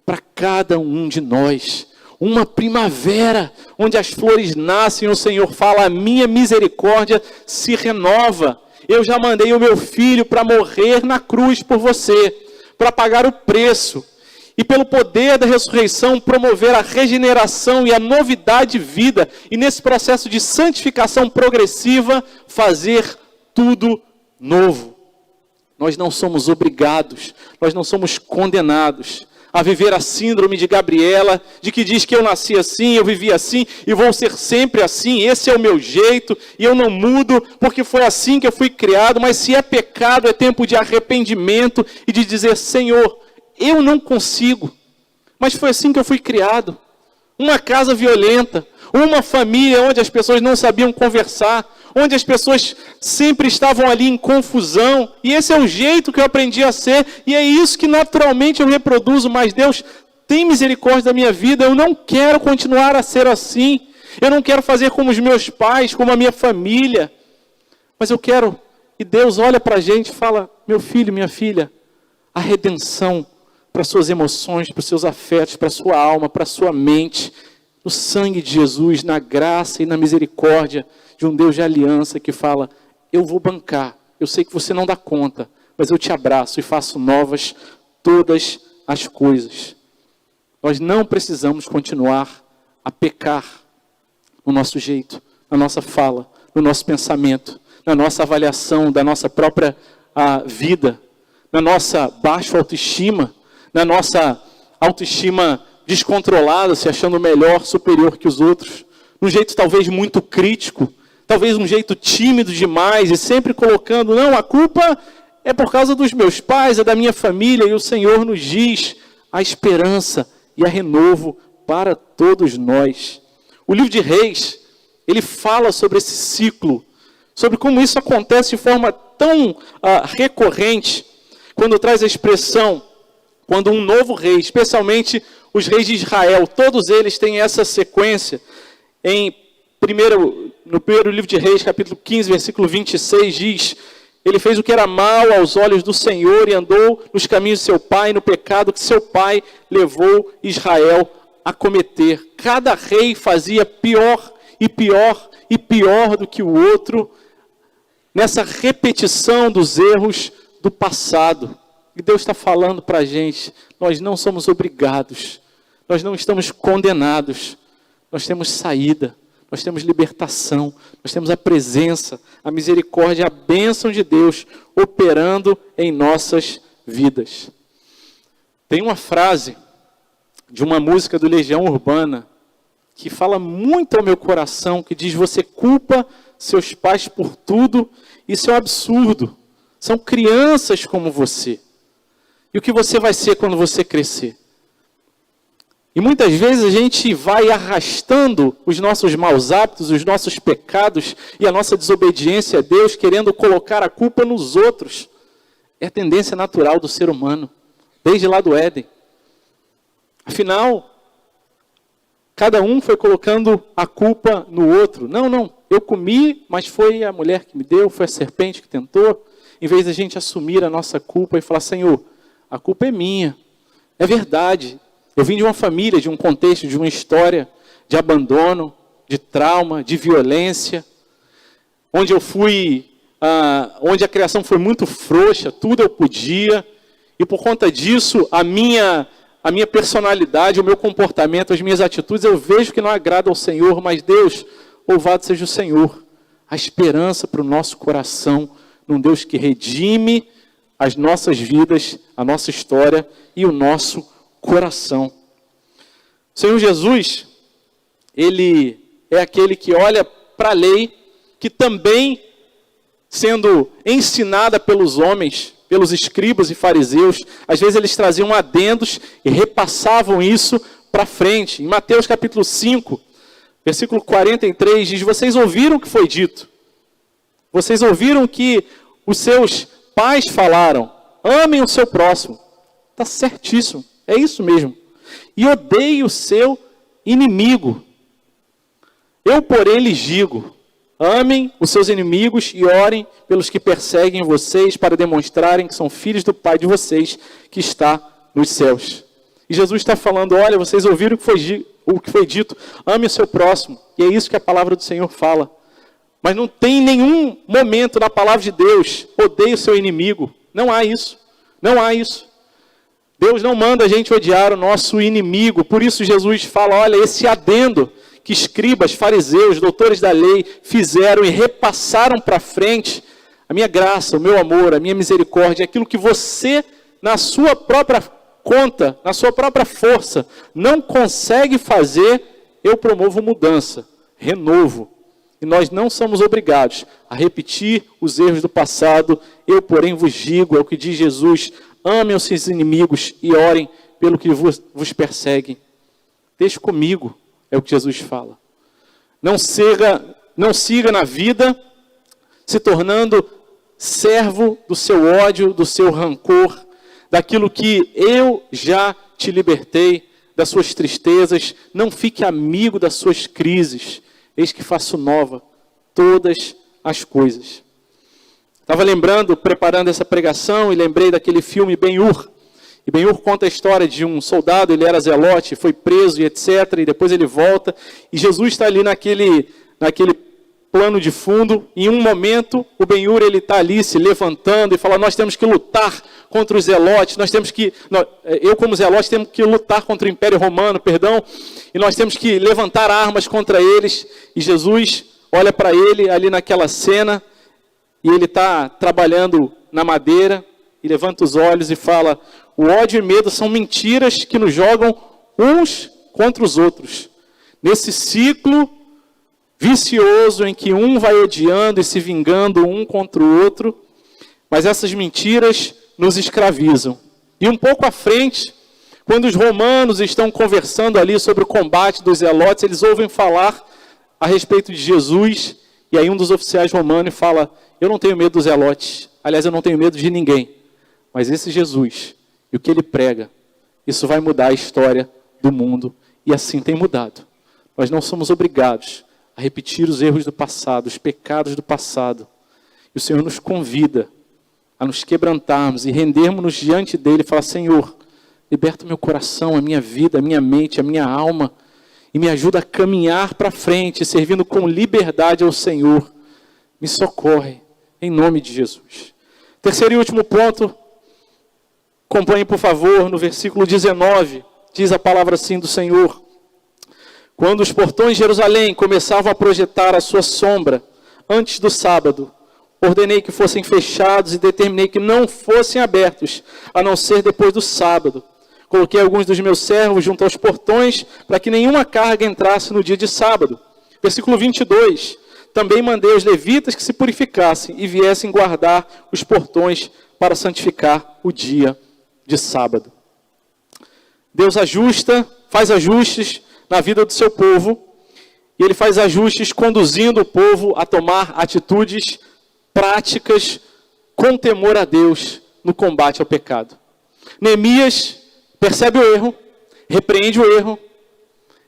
para cada um de nós. Uma primavera onde as flores nascem, o Senhor fala: a minha misericórdia se renova. Eu já mandei o meu filho para morrer na cruz por você, para pagar o preço. E pelo poder da ressurreição, promover a regeneração e a novidade de vida. E nesse processo de santificação progressiva, fazer tudo novo. Nós não somos obrigados, nós não somos condenados a viver a síndrome de Gabriela, de que diz que eu nasci assim, eu vivi assim, e vou ser sempre assim, esse é o meu jeito, e eu não mudo, porque foi assim que eu fui criado. Mas se é pecado, é tempo de arrependimento e de dizer: Senhor, eu não consigo, mas foi assim que eu fui criado. Uma casa violenta, uma família onde as pessoas não sabiam conversar, onde as pessoas sempre estavam ali em confusão, e esse é o jeito que eu aprendi a ser, e é isso que naturalmente eu reproduzo. Mas Deus tem misericórdia da minha vida, eu não quero continuar a ser assim, eu não quero fazer como os meus pais, como a minha família, mas eu quero. E Deus olha para a gente e fala: meu filho, minha filha, a redenção para suas emoções, para os seus afetos, para a sua alma, para a sua mente, no sangue de Jesus, na graça e na misericórdia de um Deus de aliança que fala: eu vou bancar, eu sei que você não dá conta, mas eu te abraço e faço novas todas as coisas. Nós não precisamos continuar a pecar no nosso jeito, na nossa fala, no nosso pensamento, na nossa avaliação da nossa própria vida, na nossa baixa autoestima, na nossa autoestima descontrolada, se achando melhor, superior que os outros, num jeito talvez muito crítico, talvez um jeito tímido demais, e sempre colocando: não, a culpa é por causa dos meus pais, é da minha família. E o Senhor nos diz a esperança e a renovo para todos nós. O livro de Reis, ele fala sobre esse ciclo, sobre como isso acontece de forma tão recorrente, quando traz a expressão: quando um novo rei, especialmente os reis de Israel, todos eles têm essa sequência. No primeiro livro de Reis, capítulo 15, versículo 26, diz: ele fez o que era mal aos olhos do Senhor e andou nos caminhos de seu pai, no pecado que seu pai levou Israel a cometer. Cada rei fazia pior e pior e pior do que o outro, nessa repetição dos erros do passado. E Deus está falando para a gente: nós não somos obrigados, nós não estamos condenados, nós temos saída, nós temos libertação, nós temos a presença, a misericórdia, a bênção de Deus operando em nossas vidas. Tem uma frase de uma música do Legião Urbana que fala muito ao meu coração, que diz: você culpa seus pais por tudo, isso é um absurdo, são crianças como você. E o que você vai ser quando você crescer? E muitas vezes a gente vai arrastando os nossos maus hábitos, os nossos pecados e a nossa desobediência a Deus, querendo colocar a culpa nos outros. É a tendência natural do ser humano, desde lá do Éden. Afinal, cada um foi colocando a culpa no outro. Não, eu comi, mas foi a mulher que me deu, foi a serpente que tentou. Em vez de a gente assumir a nossa culpa e falar: Senhor, a culpa é minha. É verdade. Eu vim de uma família, de um contexto, de uma história de abandono, de trauma, de violência, onde eu fui, onde a criação foi muito frouxa, tudo eu podia, e por conta disso, a minha personalidade, o meu comportamento, as minhas atitudes, eu vejo que não agrada ao Senhor, mas Deus, louvado seja o Senhor, a esperança para o nosso coração, num Deus que redime as nossas vidas, a nossa história e o nosso coração. O Senhor Jesus, Ele é aquele que olha para a lei, que também, sendo ensinada pelos homens, pelos escribas e fariseus, às vezes eles traziam adendos e repassavam isso para frente. Em Mateus capítulo 5, versículo 43, diz: vocês ouviram o que foi dito. Vocês ouviram que os seus pais falaram, amem o seu próximo. Está certíssimo, é isso mesmo. E odeie o seu inimigo. Eu, porém, lhes digo, amem os seus inimigos e orem pelos que perseguem vocês para demonstrarem que são filhos do Pai de vocês que está nos céus. E Jesus está falando, olha, vocês ouviram o que foi dito, ame o seu próximo. E é isso que a palavra do Senhor fala. Mas não tem nenhum momento na palavra de Deus, odeie o seu inimigo. Não há isso. Não há isso. Deus não manda a gente odiar o nosso inimigo. Por isso Jesus fala, olha, esse adendo que escribas, fariseus, doutores da lei fizeram e repassaram para frente, a minha graça, o meu amor, a minha misericórdia, aquilo que você, na sua própria conta, na sua própria força, não consegue fazer, eu promovo mudança, renovo. E nós não somos obrigados a repetir os erros do passado. Eu, porém, vos digo, é o que diz Jesus, amem os seus inimigos e orem pelo que vos perseguem. Deixe comigo, é o que Jesus fala. Não siga na vida se tornando servo do seu ódio, do seu rancor, daquilo que eu já te libertei, das suas tristezas. Não fique amigo das suas crises. Eis que faço nova todas as coisas. Estava lembrando, preparando essa pregação, e lembrei daquele filme Ben-Hur. E Ben-Hur conta a história de um soldado, ele era zelote, foi preso e etc. E depois ele volta. E Jesus está ali naquele plano de fundo. E em um momento, o Ben-Hur ele está ali se levantando e fala, nós temos que lutar contra os zelotes. Eu como zelote temos que lutar contra o Império Romano, e nós temos que levantar armas contra eles. E Jesus olha para ele ali naquela cena, e ele está trabalhando na madeira, e levanta os olhos e fala, o ódio e medo são mentiras que nos jogam uns contra os outros. Nesse ciclo vicioso em que um vai odiando e se vingando um contra o outro, mas essas mentiras nos escravizam. E um pouco à frente, quando os romanos estão conversando ali sobre o combate dos zelotes, eles ouvem falar a respeito de Jesus, e aí um dos oficiais romanos fala, eu não tenho medo dos zelotes, aliás, eu não tenho medo de ninguém, mas esse Jesus, e o que ele prega, isso vai mudar a história do mundo, e assim tem mudado. Nós não somos obrigados a repetir os erros do passado, os pecados do passado, e o Senhor nos convida a nos quebrantarmos e rendermos-nos diante dele e falar, Senhor, liberta o meu coração, a minha vida, a minha mente, a minha alma, e me ajuda a caminhar para frente, servindo com liberdade ao Senhor. Me socorre, em nome de Jesus. Terceiro e último ponto, acompanhe por favor, no versículo 19, diz a palavra assim do Senhor. Quando os portões de Jerusalém começavam a projetar a sua sombra, antes do sábado, ordenei que fossem fechados e determinei que não fossem abertos, a não ser depois do sábado. Coloquei alguns dos meus servos junto aos portões, para que nenhuma carga entrasse no dia de sábado. Versículo 22. Também mandei os levitas que se purificassem e viessem guardar os portões para santificar o dia de sábado. Deus faz ajustes na vida do seu povo, e ele faz ajustes conduzindo o povo a tomar atitudes práticas com temor a Deus no combate ao pecado. Neemias percebe o erro, repreende o erro,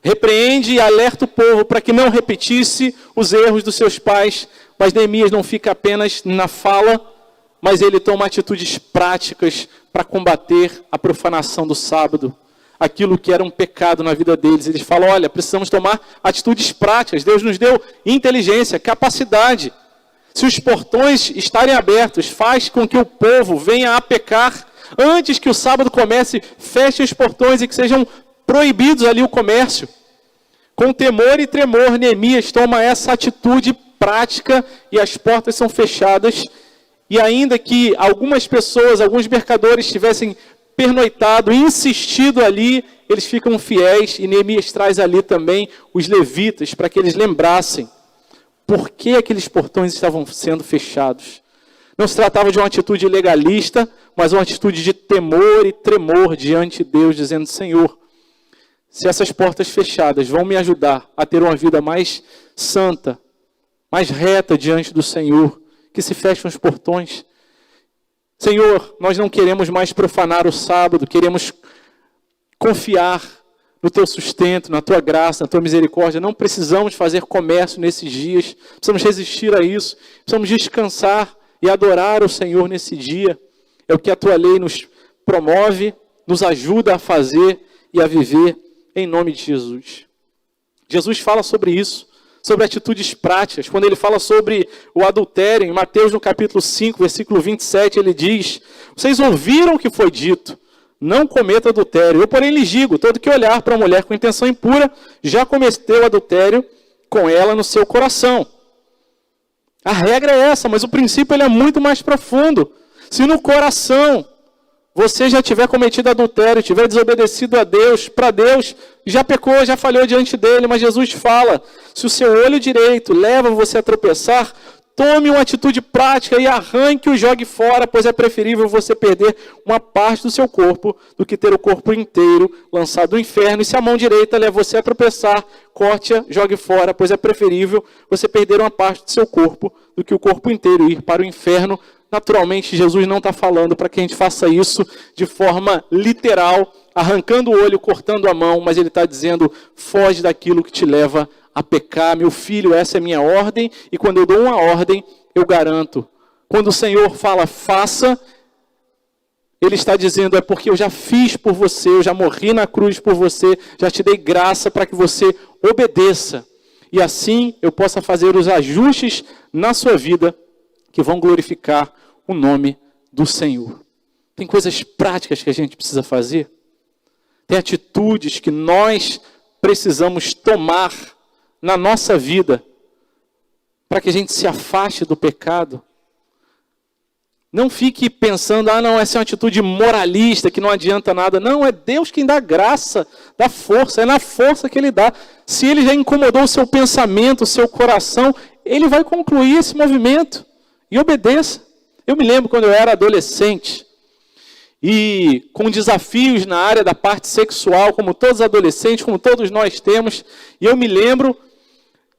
repreende e alerta o povo para que não repetisse os erros dos seus pais, mas Neemias não fica apenas na fala, mas ele toma atitudes práticas para combater a profanação do sábado, aquilo que era um pecado na vida deles. Eles falam, olha, precisamos tomar atitudes práticas. Deus nos deu inteligência, capacidade. Se os portões estarem abertos, faz com que o povo venha a pecar. Antes que o sábado comece, fechem os portões e que sejam proibidos ali o comércio. Com temor e tremor, Neemias toma essa atitude prática e as portas são fechadas. E ainda que algumas pessoas, alguns mercadores tivessem pernoitado, insistido ali, eles ficam fiéis. E Neemias traz ali também os levitas para que eles lembrassem por que aqueles portões estavam sendo fechados. Não se tratava de uma atitude legalista, mas uma atitude de temor e tremor diante de Deus, dizendo, Senhor, se essas portas fechadas vão me ajudar a ter uma vida mais santa, mais reta diante do Senhor, que se fechem os portões. Senhor, nós não queremos mais profanar o sábado, queremos confiar no Teu sustento, na Tua graça, na Tua misericórdia. Não precisamos fazer comércio nesses dias, precisamos resistir a isso, precisamos descansar e adorar o Senhor nesse dia. É o que a Tua lei nos promove, nos ajuda a fazer e a viver em nome de Jesus. Jesus fala sobre isso, sobre atitudes práticas. Quando ele fala sobre o adultério, em Mateus no capítulo 5, versículo 27, ele diz, vocês ouviram o que foi dito, não cometa adultério. Eu, porém, lhes digo, todo que olhar para uma mulher com intenção impura, já cometeu adultério com ela no seu coração. A regra é essa, mas o princípio ele é muito mais profundo. Se no coração você já tiver cometido adultério, tiver desobedecido a Deus, para Deus, já pecou, já falhou diante dele, mas Jesus fala, se o seu olho direito leva você a tropeçar, tome uma atitude prática e arranque o jogue fora, pois é preferível você perder uma parte do seu corpo do que ter o corpo inteiro lançado no inferno. E se a mão direita leva você a tropeçar, corte-a, jogue fora, pois é preferível você perder uma parte do seu corpo do que o corpo inteiro ir para o inferno. Naturalmente, Jesus não está falando para que a gente faça isso de forma literal, arrancando o olho, cortando a mão, mas ele está dizendo, foge daquilo que te leva a pecar. Meu filho, essa é a minha ordem, e quando eu dou uma ordem, eu garanto. Quando o Senhor fala, faça, Ele está dizendo, é porque eu já fiz por você, eu já morri na cruz por você, já te dei graça para que você obedeça. E assim eu possa fazer os ajustes na sua vida que vão glorificar o nome do Senhor. Tem coisas práticas que a gente precisa fazer. Tem atitudes que nós precisamos tomar na nossa vida para que a gente se afaste do pecado. Não fique pensando, não, essa é uma atitude moralista que não adianta nada. Não, é Deus quem dá graça, dá força, é na força que Ele dá. Se Ele já incomodou o seu pensamento, o seu coração, Ele vai concluir esse movimento. E obedeça. Eu me lembro quando eu era adolescente, e com desafios na área da parte sexual, como todos os adolescentes, como todos nós temos, e eu me lembro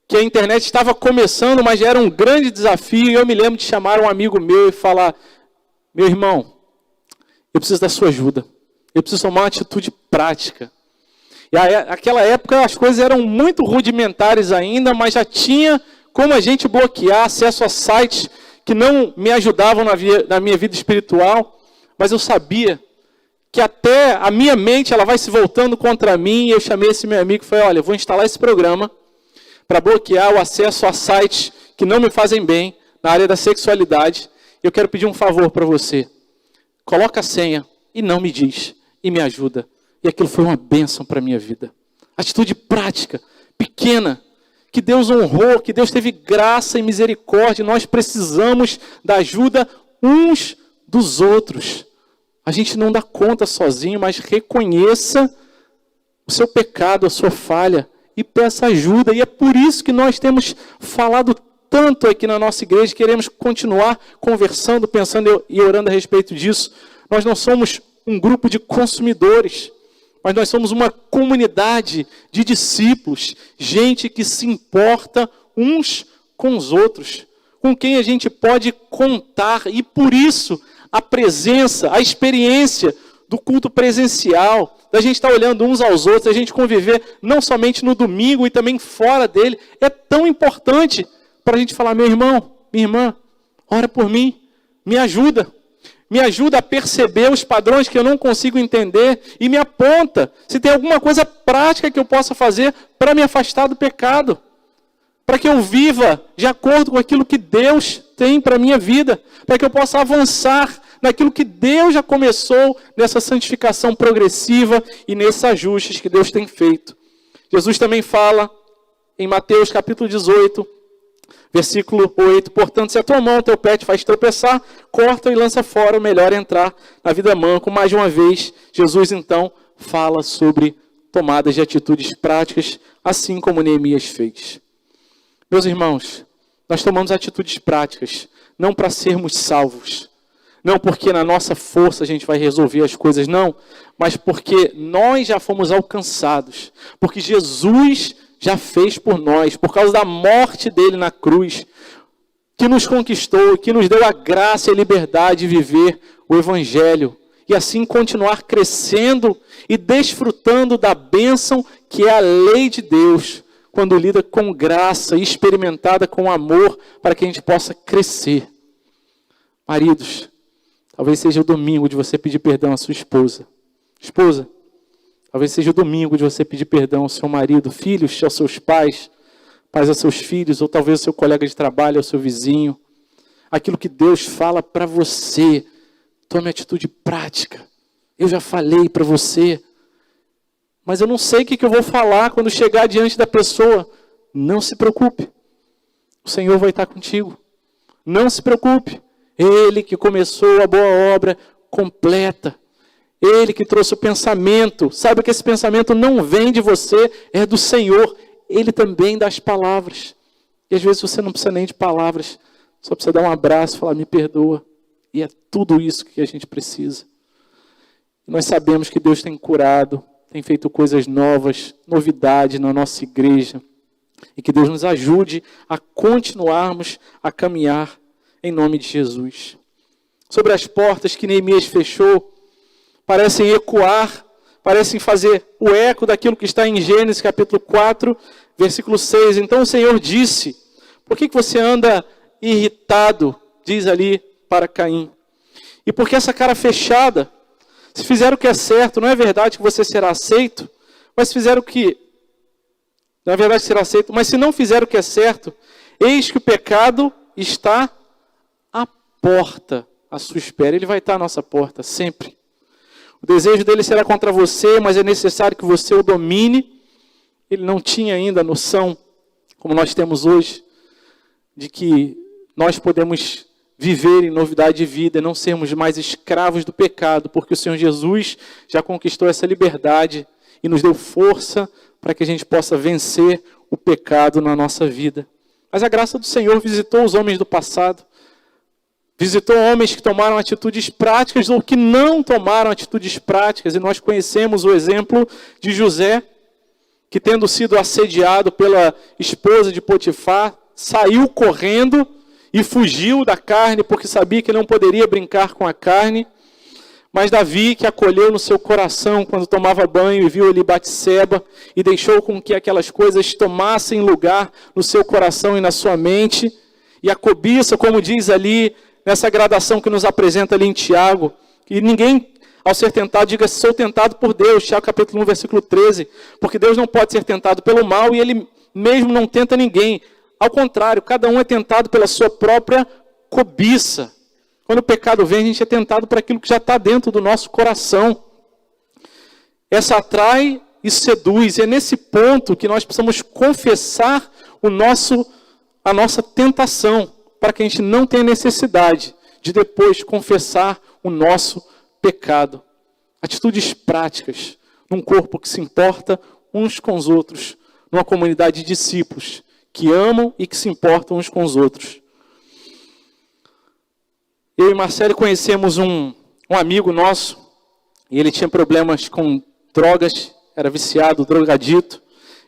que a internet estava começando, mas já era um grande desafio, e eu me lembro de chamar um amigo meu e falar, meu irmão, eu preciso da sua ajuda, eu preciso tomar uma atitude prática. E naquela época as coisas eram muito rudimentares ainda, mas já tinha como a gente bloquear acesso a sites que não me ajudavam na minha vida espiritual, mas eu sabia que até a minha mente ela vai se voltando contra mim, e eu chamei esse meu amigo e falei, olha, eu vou instalar esse programa para bloquear o acesso a sites que não me fazem bem na área da sexualidade. Eu quero pedir um favor para você. Coloca a senha e não me diz, e me ajuda. E aquilo foi uma bênção para a minha vida. Atitude prática, pequena, que Deus honrou, que Deus teve graça e misericórdia. Nós precisamos da ajuda uns dos outros. A gente não dá conta sozinho, mas reconheça o seu pecado, a sua falha, e peça ajuda. E é por isso que nós temos falado tanto aqui na nossa igreja, queremos continuar conversando, pensando e orando a respeito disso. Nós não somos um grupo de consumidores, mas nós somos uma comunidade de discípulos, gente que se importa uns com os outros, com quem a gente pode contar, e por isso a presença, a experiência do culto presencial, da gente estar olhando uns aos outros, a gente conviver não somente no domingo e também fora dele, é tão importante para a gente falar, meu irmão, minha irmã, ora por mim, me ajuda. me ajuda a perceber os padrões que eu não consigo entender e me aponta se tem alguma coisa prática que eu possa fazer para me afastar do pecado, para que eu viva de acordo com aquilo que Deus tem para a minha vida, para que eu possa avançar naquilo que Deus já começou nessa santificação progressiva e nesses ajustes que Deus tem feito. Jesus também fala em Mateus capítulo 18, versículo 8, portanto, se a tua mão, teu pé te faz tropeçar, corta e lança fora, o melhor é entrar na vida manca. Mais uma vez, Jesus então fala sobre tomadas de atitudes práticas, assim como Neemias fez. Meus irmãos, nós tomamos atitudes práticas, não para sermos salvos, não porque na nossa força a gente vai resolver as coisas, não, mas porque nós já fomos alcançados, porque Jesus já fez por nós, por causa da morte dele na cruz, que nos conquistou, que nos deu a graça e a liberdade de viver o Evangelho, e assim continuar crescendo e desfrutando da bênção que é a lei de Deus, quando lida com graça e experimentada com amor, para que a gente possa crescer. Maridos, talvez seja o domingo de você pedir perdão à sua esposa. Esposa, talvez seja o domingo de você pedir perdão ao seu marido. Filhos, aos seus pais. Pais aos seus filhos. Ou talvez ao seu colega de trabalho, ao seu vizinho. Aquilo que Deus fala para você. Tome atitude prática. Eu já falei para você. Mas eu não sei o que eu vou falar quando chegar diante da pessoa. Não se preocupe. O Senhor vai estar contigo. Não se preocupe. Ele que começou a boa obra, completa. Ele que trouxe o pensamento. Saiba que esse pensamento não vem de você, é do Senhor. Ele também dá as palavras. E às vezes você não precisa nem de palavras. Só precisa dar um abraço e falar, me perdoa. E é tudo isso que a gente precisa. E nós sabemos que Deus tem curado, tem feito coisas novas, novidade na nossa igreja. E que Deus nos ajude a continuarmos a caminhar em nome de Jesus. Sobre as portas que Neemias fechou, parecem ecoar, parecem fazer o eco daquilo que está em Gênesis capítulo 4, versículo 6. Então o Senhor disse, por que você anda irritado? Diz ali para Caim. E por que essa cara fechada? Se fizer o que é certo, não é verdade que você será aceito? Mas se fizer o que... Não é verdade que será aceito, mas se não fizer o que é certo, eis que o pecado está à porta, à sua espera. Ele vai estar à nossa porta, sempre. O desejo dele será contra você, mas é necessário que você o domine. Ele não tinha ainda a noção, como nós temos hoje, de que nós podemos viver em novidade de vida, e não sermos mais escravos do pecado, porque o Senhor Jesus já conquistou essa liberdade e nos deu força para que a gente possa vencer o pecado na nossa vida. Mas a graça do Senhor visitou os homens do passado, visitou homens que tomaram atitudes práticas ou que não tomaram atitudes práticas, e nós conhecemos o exemplo de José, que tendo sido assediado pela esposa de Potifar, saiu correndo e fugiu da carne, porque sabia que não poderia brincar com a carne. Mas Davi, que acolheu no seu coração quando tomava banho e viu ali Batseba, e deixou com que aquelas coisas tomassem lugar no seu coração e na sua mente, e a cobiça, como diz ali, nessa gradação que nos apresenta ali em Tiago, e ninguém, ao ser tentado, diga, sou tentado por Deus, Tiago capítulo 1, versículo 13, porque Deus não pode ser tentado pelo mal, e Ele mesmo não tenta ninguém. Ao contrário, cada um é tentado pela sua própria cobiça. Quando o pecado vem, a gente é tentado por aquilo que já está dentro do nosso coração. Essa atrai e seduz. E é nesse ponto que nós precisamos confessar a nossa tentação, para que a gente não tenha necessidade de depois confessar o nosso pecado. Atitudes práticas, num corpo que se importa uns com os outros, numa comunidade de discípulos que amam e que se importam uns com os outros. Eu e Marcelo conhecemos um amigo nosso, e ele tinha problemas com drogas, era viciado, drogadito,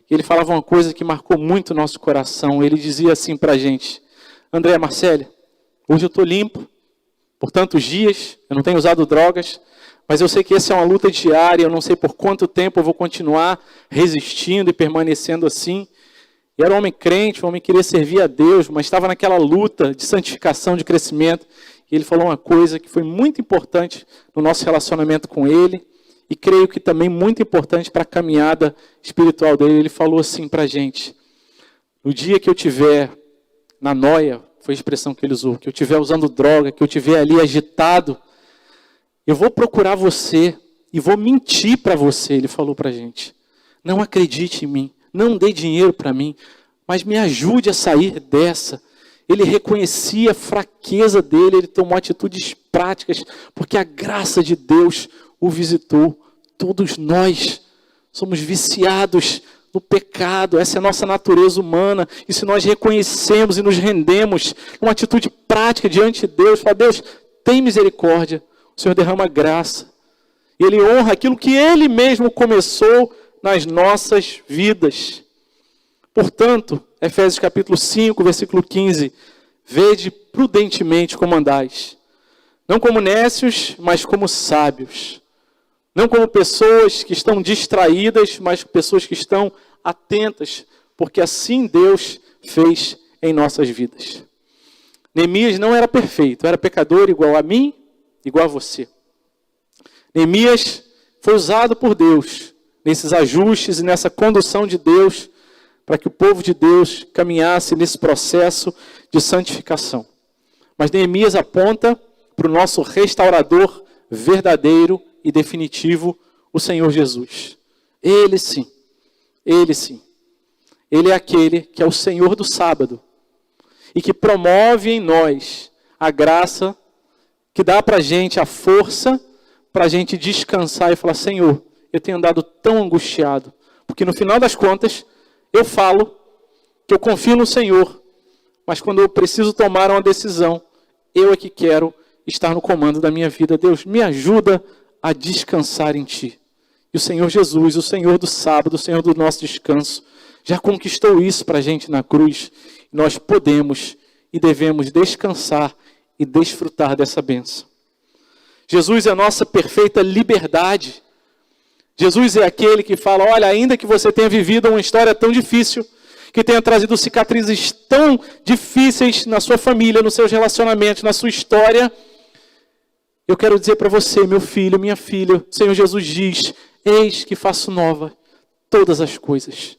e ele falava uma coisa que marcou muito o nosso coração. Ele dizia assim para a gente, André, Marcelo, hoje eu estou limpo, por tantos dias, eu não tenho usado drogas, mas eu sei que essa é uma luta diária, eu não sei por quanto tempo eu vou continuar resistindo e permanecendo assim. E era um homem crente, um homem que queria servir a Deus, mas estava naquela luta de santificação, de crescimento. E ele falou uma coisa que foi muito importante no nosso relacionamento com ele, e creio que também muito importante para a caminhada espiritual dele. Ele falou assim para a gente: no dia que eu tiver na noia, foi a expressão que ele usou, que eu estiver usando droga, que eu estiver ali agitado, eu vou procurar você e vou mentir para você, ele falou para a gente. Não acredite em mim, não dê dinheiro para mim, mas me ajude a sair dessa. Ele reconhecia a fraqueza dele, ele tomou atitudes práticas, porque a graça de Deus o visitou. Todos nós somos viciados no pecado, essa é a nossa natureza humana, e se nós reconhecemos e nos rendemos numa atitude prática diante de Deus, fala: Deus, tem misericórdia, o Senhor derrama graça, e Ele honra aquilo que Ele mesmo começou nas nossas vidas. Portanto, Efésios capítulo 5, versículo 15, vede prudentemente como andais, não como nécios, mas como sábios, não como pessoas que estão distraídas, mas pessoas que estão atentas, porque assim Deus fez em nossas vidas. Neemias não era perfeito, era pecador igual a mim, igual a você. Neemias foi usado por Deus nesses ajustes e nessa condução de Deus para que o povo de Deus caminhasse nesse processo de santificação. Mas Neemias aponta para o nosso restaurador verdadeiro e definitivo, o Senhor Jesus. Ele sim, Ele sim. Ele é aquele que é o Senhor do sábado e que promove em nós a graça que dá para a gente a força para a gente descansar e falar: Senhor, eu tenho andado tão angustiado, porque no final das contas eu falo que eu confio no Senhor, mas quando eu preciso tomar uma decisão, eu é que quero estar no comando da minha vida. Deus, me ajuda a descansar em Ti. E o Senhor Jesus, o Senhor do sábado, o Senhor do nosso descanso, já conquistou isso para a gente na cruz. Nós podemos e devemos descansar e desfrutar dessa bênção. Jesus é a nossa perfeita liberdade. Jesus é aquele que fala: olha, ainda que você tenha vivido uma história tão difícil, que tenha trazido cicatrizes tão difíceis na sua família, nos seus relacionamentos, na sua história, eu quero dizer para você, meu filho, minha filha, o Senhor Jesus diz: eis que faço nova todas as coisas.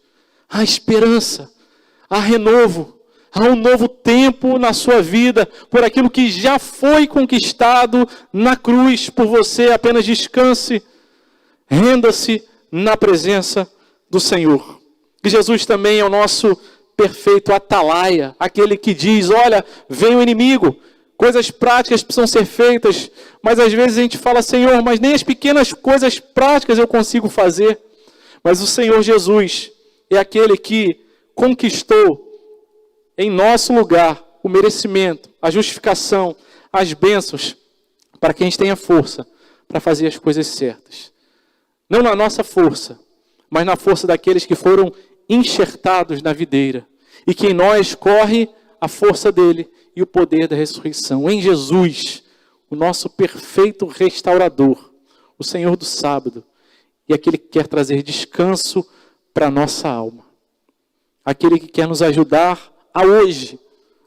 Há esperança, há renovo, há um novo tempo na sua vida, por aquilo que já foi conquistado na cruz por você. Apenas descanse, renda-se na presença do Senhor. E Jesus também é o nosso perfeito atalaia, aquele que diz: olha, vem o inimigo, coisas práticas precisam ser feitas, mas às vezes a gente fala: Senhor, mas nem as pequenas coisas práticas eu consigo fazer. Mas o Senhor Jesus é aquele que conquistou em nosso lugar o merecimento, a justificação, as bênçãos, para que a gente tenha força para fazer as coisas certas. Não na nossa força, mas na força daqueles que foram enxertados na videira, e que em nós corre a força dele e o poder da ressurreição. Em Jesus, o nosso perfeito restaurador, o Senhor do sábado, e aquele que quer trazer descanso para a nossa alma. Aquele que quer nos ajudar a hoje,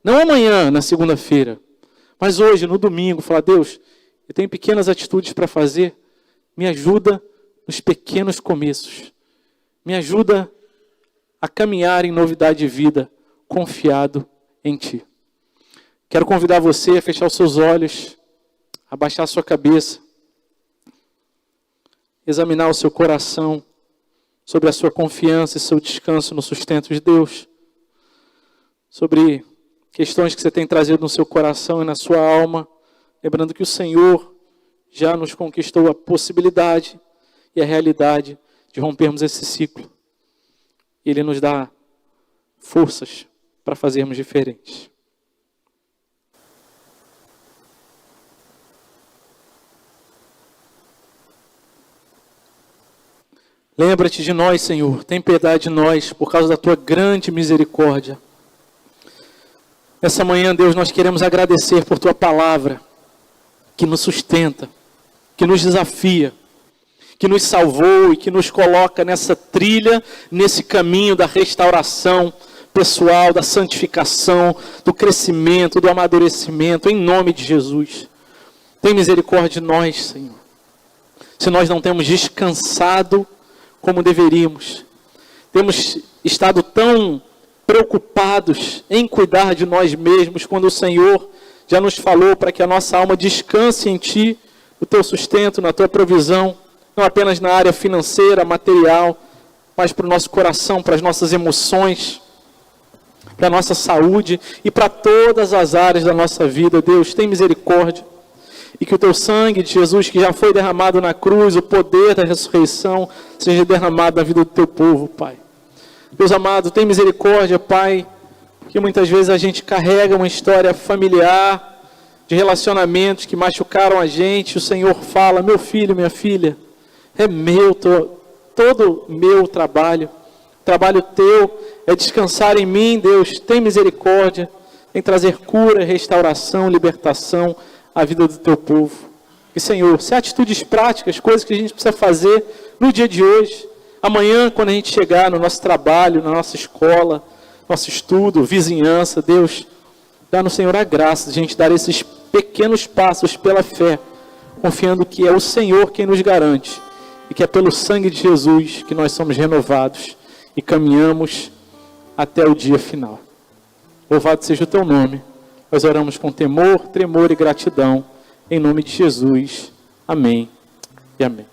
não amanhã, na segunda-feira, mas hoje, no domingo, falar: Deus, eu tenho pequenas atitudes para fazer, me ajuda nos pequenos começos, me ajuda a caminhar em novidade de vida, confiado em Ti. Quero convidar você a fechar os seus olhos, abaixar a sua cabeça, examinar o seu coração sobre a sua confiança e seu descanso no sustento de Deus, sobre questões que você tem trazido no seu coração e na sua alma, lembrando que o Senhor já nos conquistou a possibilidade e a realidade de rompermos esse ciclo. E Ele nos dá forças para fazermos diferente. Lembra-te de nós, Senhor, tem piedade de nós, por causa da Tua grande misericórdia. Nessa manhã, Deus, nós queremos agradecer por Tua palavra, que nos sustenta, que nos desafia, que nos salvou e que nos coloca nessa trilha, nesse caminho da restauração pessoal, da santificação, do crescimento, do amadurecimento, em nome de Jesus. Tem misericórdia de nós, Senhor. Se nós não temos descansado como deveríamos, temos estado tão preocupados em cuidar de nós mesmos, quando o Senhor já nos falou para que a nossa alma descanse em Ti, no Teu sustento, na Tua provisão, não apenas na área financeira, material, mas para o nosso coração, para as nossas emoções, para a nossa saúde e para todas as áreas da nossa vida. Deus, tem misericórdia. E que o Teu sangue de Jesus, que já foi derramado na cruz, o poder da ressurreição, seja derramado na vida do Teu povo, Pai. Deus amado, tem misericórdia, Pai, porque muitas vezes a gente carrega uma história familiar, de relacionamentos que machucaram a gente. O Senhor fala: meu filho, minha filha, é meu, todo meu trabalho Teu é descansar em mim. Deus, tem misericórdia, em trazer cura, restauração, libertação à vida do Teu povo. E Senhor, se há atitudes práticas, coisas que a gente precisa fazer no dia de hoje, amanhã, quando a gente chegar no nosso trabalho, na nossa escola, nosso estudo, vizinhança, Deus, dá no Senhor a graça de a gente dar esses pequenos passos pela fé, confiando que é o Senhor quem nos garante, e que é pelo sangue de Jesus que nós somos renovados e caminhamos até o dia final. Louvado seja o Teu nome. Nós oramos com temor, tremor e gratidão, em nome de Jesus. Amém e amém.